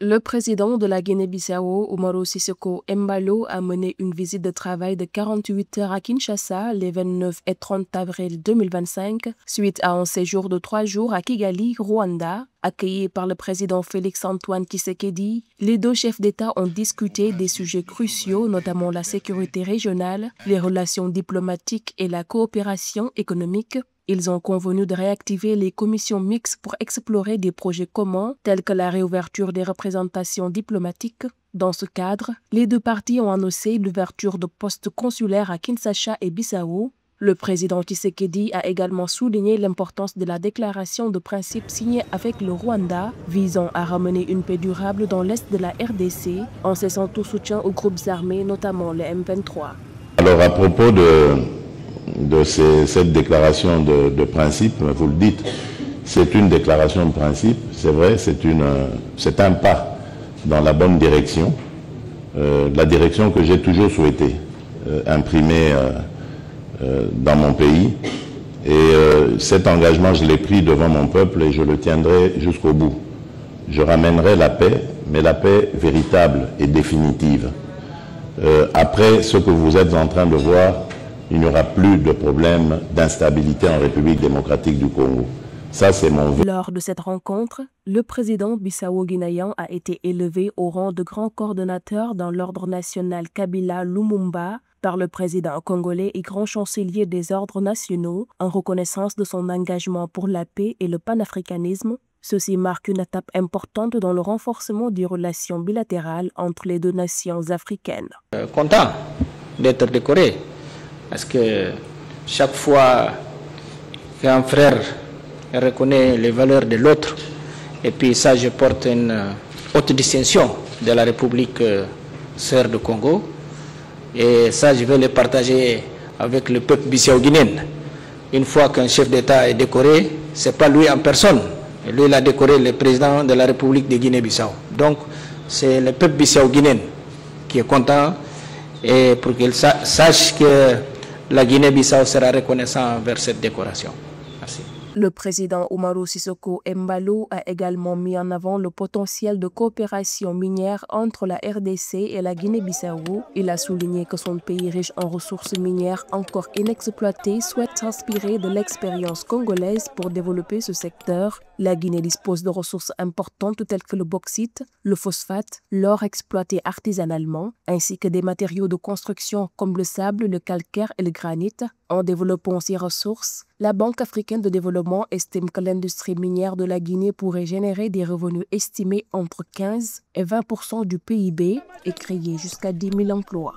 Le président de la Guinée-Bissau, Umaro Sissoco Embalo, a mené une visite de travail de 48 heures à Kinshasa les 29 et 30 avril 2025, suite à un séjour de 3 jours à Kigali, Rwanda. Accueillis par le président Félix-Antoine Tshisekedi, les deux chefs d'État ont discuté des sujets cruciaux, notamment la sécurité régionale, les relations diplomatiques et la coopération économique. Ils ont convenu de réactiver les commissions mixtes pour explorer des projets communs tels que la réouverture des représentations diplomatiques. Dans ce cadre, les deux parties ont annoncé l'ouverture de postes consulaires à Kinshasa et Bissau. Le président Tshisekedi a également souligné l'importance de la déclaration de principe signée avec le Rwanda visant à ramener une paix durable dans l'est de la RDC en cessant tout soutien aux groupes armés, notamment les M23. Alors à propos de cette déclaration de principe, vous le dites, c'est une déclaration de principe, c'est vrai, c'est un pas dans la bonne direction, la direction que j'ai toujours souhaité imprimer dans mon pays. Et cet engagement, je l'ai pris devant mon peuple et je le tiendrai jusqu'au bout. Je ramènerai la paix, mais la paix véritable et définitive. Après ce que vous êtes en train de voir, il n'y aura plus de problème d'instabilité en République démocratique du Congo. Ça, c'est mon vœu. Lors de cette rencontre, le président bissau-guinéen a été élevé au rang de grand coordonnateur dans l'ordre national Kabila Lumumba par le président congolais et grand chancelier des ordres nationaux en reconnaissance de son engagement pour la paix et le panafricanisme. Ceci marque une étape importante dans le renforcement des relations bilatérales entre les deux nations africaines. Content d'être décoré parce que chaque fois qu'un frère reconnaît les valeurs de l'autre, et puis ça je porte une haute distinction de la République sœur du Congo, et ça je vais le partager avec le peuple bissau-guinéen. Une fois qu'un chef d'État est décoré, ce n'est pas lui en personne, lui il a décoré le président de la République de Guinée-Bissau. Donc c'est le peuple bissau-guinéen qui est content, et pour qu'il sache que la Guinée-Bissau sera reconnaissante envers cette décoration. Merci. Le président Umaro Sissoco Embalo a également mis en avant le potentiel de coopération minière entre la RDC et la Guinée-Bissau. Il a souligné que son pays riche en ressources minières encore inexploitées souhaite s'inspirer de l'expérience congolaise pour développer ce secteur. La Guinée dispose de ressources importantes telles que le bauxite, le phosphate, l'or exploité artisanalement, ainsi que des matériaux de construction comme le sable, le calcaire et le granit. En développant ces ressources, la Banque africaine de développement estime que l'industrie minière de la Guinée pourrait générer des revenus estimés entre 15 et 20% du PIB et créer jusqu'à 10 000 emplois.